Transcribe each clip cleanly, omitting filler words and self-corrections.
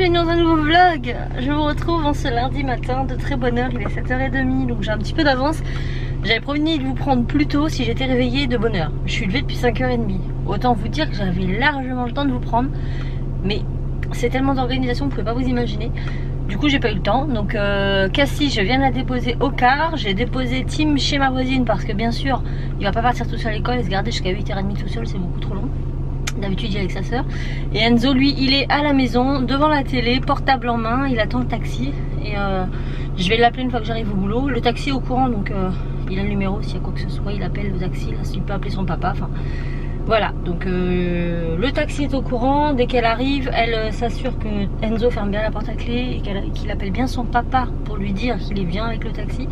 bienvenue dans un nouveau vlog. Je vous retrouve en ce lundi matin de très bonne heure, il est 7h30 donc j'ai un petit peu d'avance. J'avais promis de vous prendre plus tôt si j'étais réveillée de bonne heure. Je suis levée depuis 5h30. Autant vous dire que j'avais largement le temps de vous prendre. Mais c'est tellement d'organisation, vous pouvez pas vous imaginer. Du coup j'ai pas eu le temps. Donc Cassie, je viens de la déposer au car. J'ai déposé Tim chez ma voisine parce que bien sûr il va pas partir tout seul à l'école et se garder jusqu'à 8h30 tout seul, c'est beaucoup trop long. D'habitude il est avec sa soeur. Et Enzo lui il est à la maison devant la télé, portable en main, il attend le taxi. Et je vais l'appeler une fois que j'arrive au boulot. Le taxi est au courant donc il a le numéro, s'il y a quoi que ce soit il appelle le taxi, là s'il peut appeler son papa, enfin voilà. Donc le taxi est au courant, dès qu'elle arrive elle s'assure que Enzo ferme bien la porte à clé et qu'il appelle bien son papa pour lui dire qu'il est bien avec le taxi.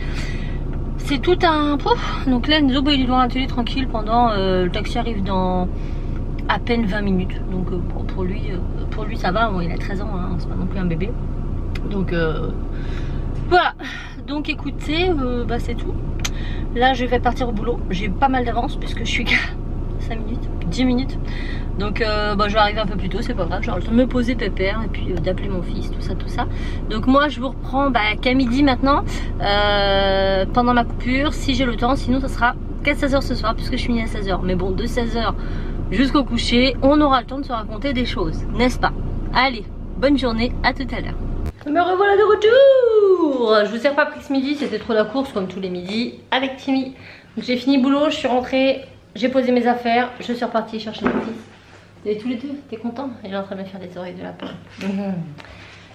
C'est tout un pouf. Donc là Enzo il est devant la télé tranquille pendant le taxi arrive dans à peine 20 minutes. Donc pour lui ça va, bon, il a 13 ans, hein, c'est pas non plus un bébé. Donc voilà. Donc écoutez, c'est tout. Là je vais partir au boulot. J'ai pas mal d'avance puisque je suis qu'à 5 minutes, 10 minutes. Donc je vais arriver un peu plus tôt, c'est pas grave. J'aurai le temps de me poser pépère et puis d'appeler mon fils, tout ça. Donc moi je vous reprends qu'à midi maintenant, pendant ma coupure, si j'ai le temps. Sinon ça sera qu'à 16h ce soir puisque je finis à 16h. Mais bon, de 16h jusqu'au coucher, on aura le temps de se raconter des choses, n'est-ce pas? Allez, bonne journée, à tout à l'heure. Me revoilà de retour. Je vous ai pas pris ce midi, c'était trop la course comme tous les midis avec Timmy. Donc j'ai fini boulot, je suis rentrée, j'ai posé mes affaires, je suis repartie chercher mon fils. Et tous les deux, t'es content? Il est en train de me faire des oreilles de lapin.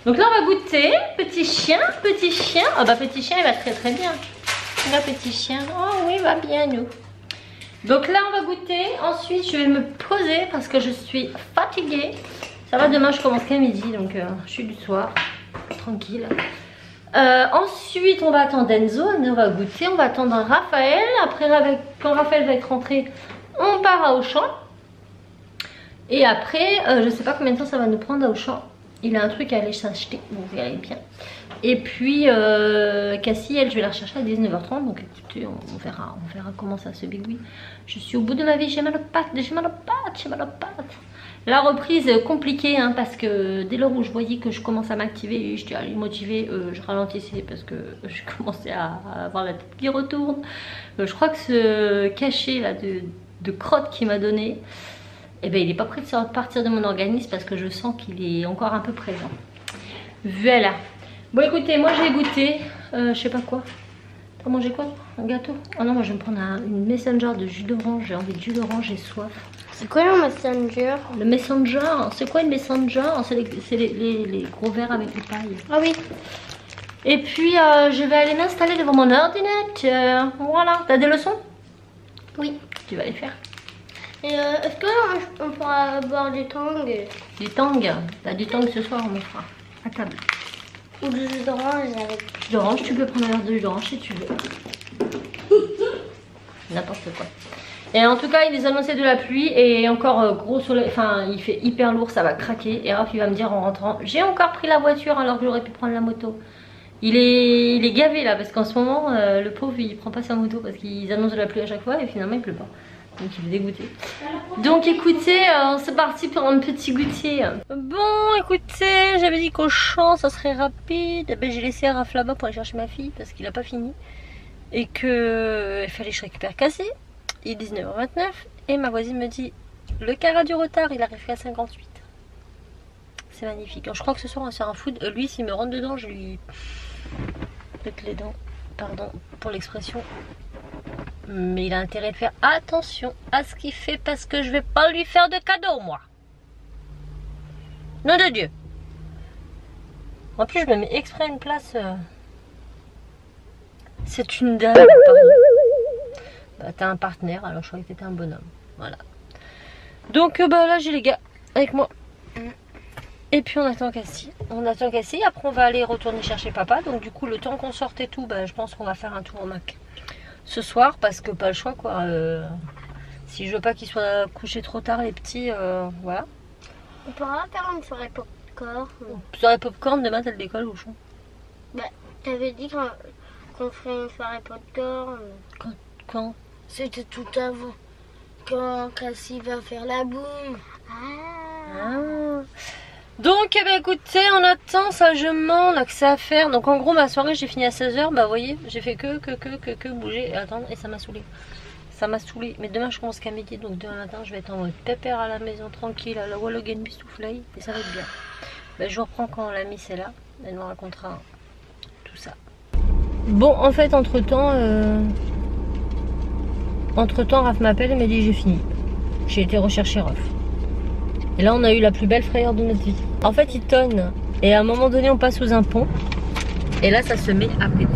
Donc là on va goûter, petit chien. Ah petit chien il va très bien. Là petit chien, oh oui il va bien nous. Donc là on va goûter, ensuite je vais me poser parce que je suis fatiguée. Ça va, demain je commence qu'à midi donc je suis du soir, tranquille. Ensuite on va attendre Enzo, on va goûter, on va attendre Raphaël. Après quand Raphaël va être rentré, on part à Auchan. Et après je sais pas combien de temps ça va nous prendre à Auchan. Il a un truc à aller s'acheter, vous verrez bien. Et puis Cassie, elle, je vais la rechercher à 19h30. Donc écoutez, on verra comment ça se bigouille. Je suis au bout de ma vie, j'ai mal aux pattes. La reprise compliquée hein, parce que dès lors où je voyais que je commence à m'activer, j'étais motivée, je ralentissais parce que je commençais à avoir la tête qui retourne. Je crois que ce cachet là de crotte qu'il m'a donné, eh ben, il n'est pas prêt de sortir de mon organisme parce que je sens qu'il est encore un peu présent. Voilà. Bon écoutez, moi j'ai goûté, je sais pas quoi. T'as mangé quoi? Un gâteau? Oh non, moi je vais me prendre une messenger de jus d'orange. J'ai envie de jus d'orange, j'ai soif. C'est quoi le messenger? Le messenger, c'est quoi une messenger? C'est les gros verres avec les pailles. Ah oui. Et puis je vais aller m'installer devant mon ordinateur. Voilà. T'as des leçons? Oui. Tu vas les faire. Et est-ce qu'on pourra boire du tang? Du tang? T'as du tang ce soir, on me fera. À table. Ou du jus d'orange avec... Jus d'orange, tu peux prendre un verre de jus d'orange si tu veux. N'importe quoi. Et en tout cas, il les annonçait de la pluie et encore gros soleil. Enfin, il fait hyper lourd, ça va craquer. Et Raph, il va me dire en rentrant, j'ai encore pris la voiture alors que j'aurais pu prendre la moto. Il est gavé là parce qu'en ce moment, le pauvre, il prend pas sa moto parce qu'ils annoncent de la pluie à chaque fois et finalement il pleut pas. Donc il est dégoûté. Donc écoutez, c'est parti pour un petit goûter. Bon écoutez, j'avais dit qu'au champ ça serait rapide. Eh ben, j'ai laissé Raph là-bas pour aller chercher ma fille parce qu'il a pas fini. Et que il fallait que je récupère Cassie. Il est 19h29 et ma voisine me dit le car a du retard, il arrive à 58. C'est magnifique. Alors, je crois que ce soir on va faire un food. Lui s'il me rentre dedans je lui pète les dents. Pardon pour l'expression. Mais il a intérêt de faire attention à ce qu'il fait parce que je vais pas lui faire de cadeau moi. Nom de Dieu. En plus je me mets exprès une place. C'est une dame. Pardon. Bah, t'as un partenaire alors je croyais que t'étais un bonhomme. Voilà. Donc là j'ai les gars avec moi. Et puis on attend Cassie. Après on va aller retourner chercher papa. Donc du coup le temps qu'on sorte et tout, je pense qu'on va faire un tour au Mac ce soir parce que pas le choix quoi. Si je veux pas qu'ils soient couchés trop tard les petits, voilà. On pourra faire une soirée popcorn. Soirée popcorn demain t'as l'école au champ. T'avais dit qu'on ferait une soirée popcorn. Quand? C'était tout avant. Quand Cassie va faire la boum. Donc, eh ben, écoutez, on attend sagement, on a que ça à faire. Donc, en gros, ma soirée, j'ai fini à 16h. Bah, vous voyez, j'ai fait que bouger et attendre. Et ça m'a saoulé. Ça m'a saoulé. Mais demain, je commence qu'à midi. Donc, demain matin, je vais être en mode pépère à la maison, tranquille, à la Wallogen Bistouflay. Et ça va être bien. Bah, je vous reprends quand la Miss est là. Elle nous racontera tout ça. Bon, en fait, entre-temps, Raph m'appelle et m'a dit j'ai fini. J'ai été rechercher Raph. Et là, on a eu la plus belle frayeur de notre vie. En fait, il tonne. Et à un moment donné, on passe sous un pont. Et là, ça se met à péter.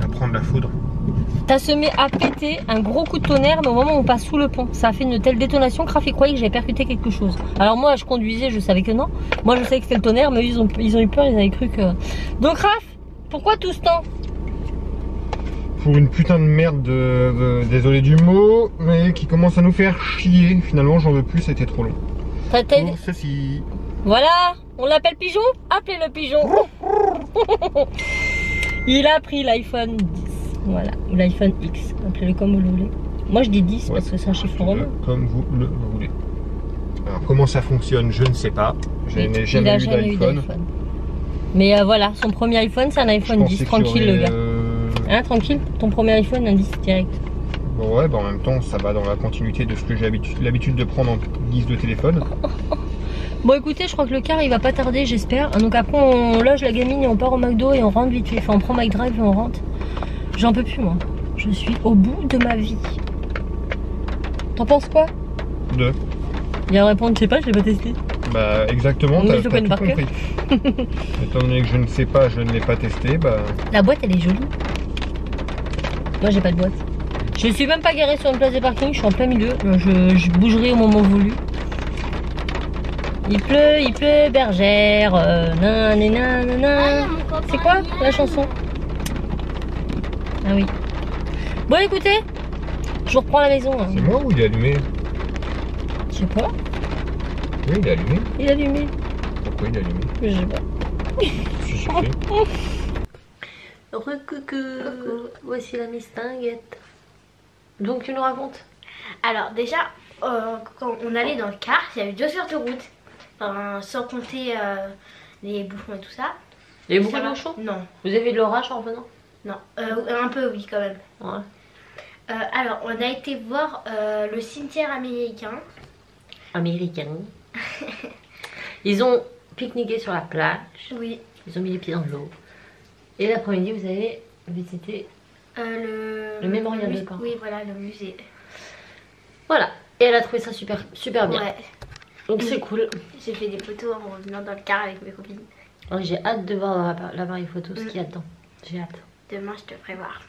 À prendre la foudre. Ça se met à péter, un gros coup de tonnerre, mais au moment où on passe sous le pont. Ça a fait une telle détonation que Raph, il croyait que j'avais percuté quelque chose. Alors moi, je conduisais, je savais que non. Moi, je savais que c'était le tonnerre, mais ils ont eu peur, ils avaient cru que... Donc Raph, pourquoi tout ce temps? Pour une putain de merde désolé du mot, mais qui commence à nous faire chier. Finalement, j'en veux plus, c'était trop long. Bon, ceci. Voilà, on l'appelle Pigeon. Appelez le Pigeon. Il a pris l'iPhone 10. Voilà, ou l'iPhone X. Appelez-le comme vous le voulez. Moi, je dis 10 parce que c'est un chiffre romain. Comme vous le voulez. Alors, comment ça fonctionne, je ne sais pas. Je n'ai jamais eu d'iPhone. Mais voilà, son premier iPhone, c'est un iPhone 10. Tranquille, le gars. Hein, tranquille, ton premier iPhone, un 10 direct. Bon, ouais, bah en même temps, ça va dans la continuité de ce que j'ai l'habitude de prendre en guise de téléphone. Bon, écoutez, je crois que le car il va pas tarder, j'espère. Donc après, on loge la gamine et on part au McDo et on rentre vite fait. Enfin, on prend McDrive et on rentre. J'en peux plus, moi. Je suis au bout de ma vie. T'en penses quoi? De. Il va répondre, je sais pas, je l'ai pas testé. Bah, exactement, t'as tout compris. Étant donné que je ne sais pas, je ne l'ai pas testé, bah... La boîte, elle est jolie. Moi, j'ai pas de boîte. Je suis même pas garée sur une place de parking, je suis en plein milieu. Je bougerai au moment voulu. Il pleut, bergère. C'est quoi la chanson? Ah oui. Bon, écoutez, je vous reprends à la maison. Hein. C'est moi ou il est allumé? Je sais pas. Oui, il est allumé. Il est allumé. Pourquoi il est allumé? Je sais pas. Je suis surpris. Recoucou. Voici la mistinguette. Donc tu nous racontes? Alors déjà, quand on allait dans le car, il y avait 2 heures de route. Enfin, sans compter les bouchons et tout ça. Il y a eu beaucoup de bouchons? Non. Vous avez de l'orage en revenant? Non, un peu oui quand même. Ouais. Alors on a été voir le cimetière américain. Ils ont pique-niqué sur la plage. Oui. Ils ont mis les pieds dans l'eau. Et l'après-midi, vous avez visité le mémorial de Caen. Oui, voilà, le musée. Voilà. Et elle a trouvé ça super bien. Ouais. Donc c'est cool. J'ai fait des photos en revenant dans le car avec mes copines. Oh, j'ai hâte de voir l'appareil photo ce qu'il y a dedans. J'ai hâte. Demain, je te ferai voir.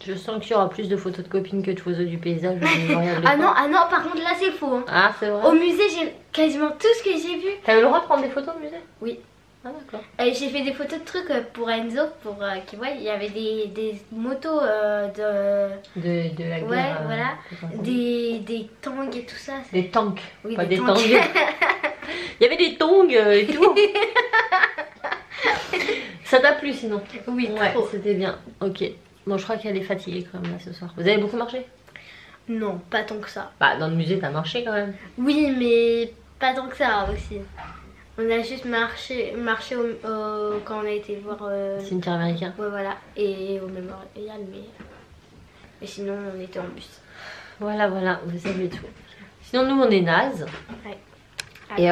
Je sens qu'il y aura plus de photos de copines que de photos du paysage. De ah non, par contre là c'est faux. Hein. Ah, c'est vrai. Au musée, j'ai quasiment tout ce que j'ai vu. T'avais le droit de prendre des photos au musée? Oui. Ah d'accord. J'ai fait des photos de trucs pour Enzo, pour qu'il voit, il y avait des motos de la guerre. Ouais, voilà. Des tanks et tout ça. Des tanks, oui, pas des tanks. Il y avait des tongs et tout. Ça t'a plu sinon? Oui, ouais, c'était bien. Ok. Bon, je crois qu'elle est fatiguée quand même là ce soir. Vous avez beaucoup marché? Non, pas tant que ça. Bah, dans le musée, t'as marché quand même. Oui, mais pas tant que ça aussi. On a juste marché quand on a été voir... Cimetière américain. Ouais, voilà. Et au mémorial, mais sinon, on était en bus. Voilà, vous savez tout. Sinon, nous, on est nazes. Ouais. Et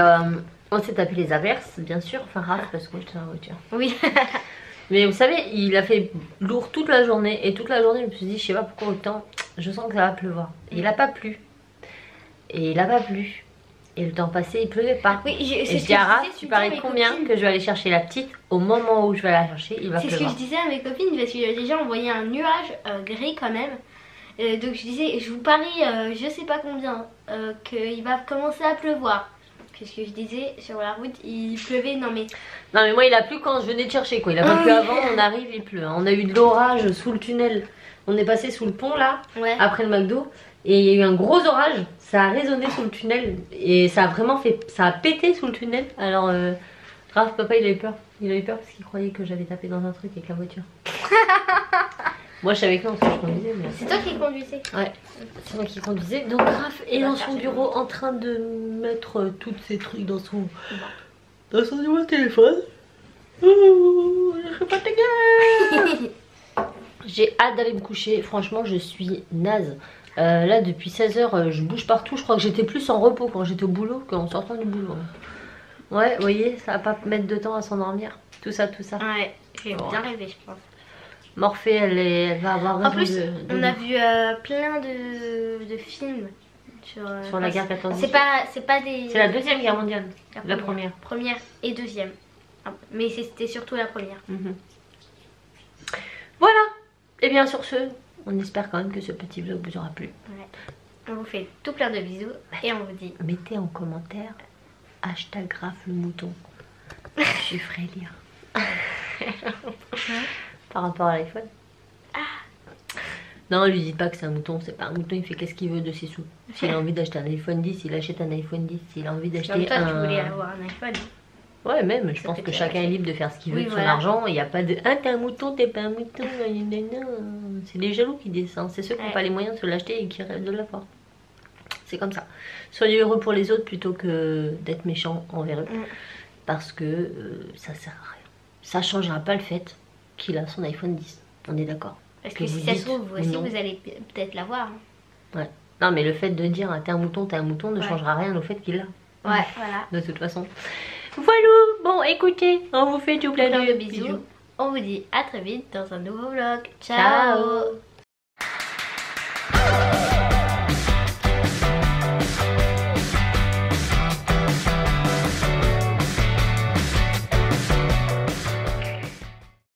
on s'est tapé les averses, bien sûr. Enfin, Raph, parce que j'étais dans la voiture. Oui. Mais vous savez, il a fait lourd toute la journée. Et toute la journée, je me suis dit, je sais pas pourquoi autant. Je sens que ça va pleuvoir. Et il a pas plu. Et le temps passé, il pleuvait pas. Oui, et je dis à Raph, tu paries combien que je vais aller chercher la petite? Au moment où je vais la chercher, il va pleuvoir. C'est ce que je disais à mes copines, parce que déjà on voyait un nuage gris quand même. Donc je disais, je vous parie, je sais pas combien, qu'il va commencer à pleuvoir. Qu'est-ce que je disais, sur la route il pleuvait, non mais moi il a plu quand je venais de chercher quoi, il a pas plu avant, on arrive il pleut. On a eu de l'orage sous le tunnel, on est passé sous le pont là, ouais. Après le McDo. Et il y a eu un gros orage, ça a résonné sous le tunnel et ça a vraiment ça a pété sous le tunnel. Alors Raph, papa il a eu peur parce qu'il croyait que j'avais tapé dans un truc avec la voiture. Moi je savais que non, parce que je conduisais. Mais... C'est toi qui conduisais? Ouais, c'est moi qui conduisais. Donc Raph est dans son bureau en train de mettre tous ces trucs dans son nouveau téléphone. Oh, je serai pas ta gueule. J'ai hâte d'aller me coucher. Franchement, je suis naze. Là, depuis 16h, je bouge partout. Je crois que j'étais plus en repos quand j'étais au boulot qu'en sortant du boulot. Ouais, vous voyez, ça va pas mettre de temps à s'endormir. Tout ça, tout ça. Ouais, j'ai bien rêvé, je pense. Morphée, elle va avoir raison. En plus, on a vu plein de films sur la guerre 14. C'est pas des... C'est la deuxième guerre mondiale. La première. Première et deuxième. Mais c'était surtout la première. Voilà. Et bien sur ce, on espère quand même que ce petit vlog vous aura plu. Ouais. On vous fait tout plein de bisous et on vous dit... Mettez en commentaire hashtag Raph le mouton. Je ferai lire. Par rapport à l'iPhone. Non, lui dites pas que c'est un mouton, c'est pas un mouton, il fait qu'est-ce qu'il veut de ses sous. S'il a envie d'acheter un iPhone 10, il achète un iPhone 10. S'il a envie d'acheter toi, tu voulais avoir un iPhone. Ouais, même, je pense que chacun est libre de faire ce qu'il veut de son argent. Il n'y a pas de ah, t'es un mouton, t'es pas un mouton. C'est les jaloux qui descendent. C'est ceux qui n'ont pas les moyens de se l'acheter et qui rêvent de l'avoir. C'est comme ça. Soyez heureux pour les autres plutôt que d'être méchant envers eux. Parce que ça sert à rien. Ça ne changera pas le fait qu'il a son iPhone 10. On est d'accord. Parce que si ça se trouve, vous aussi, vous allez peut-être l'avoir. Ouais. Non, mais le fait de dire ah, t'es un mouton ne changera rien au fait qu'il l'a. Ouais, voilà. De toute façon. Voilà, bon écoutez, on vous fait tout plein de bisous. On vous dit à très vite dans un nouveau vlog. Ciao.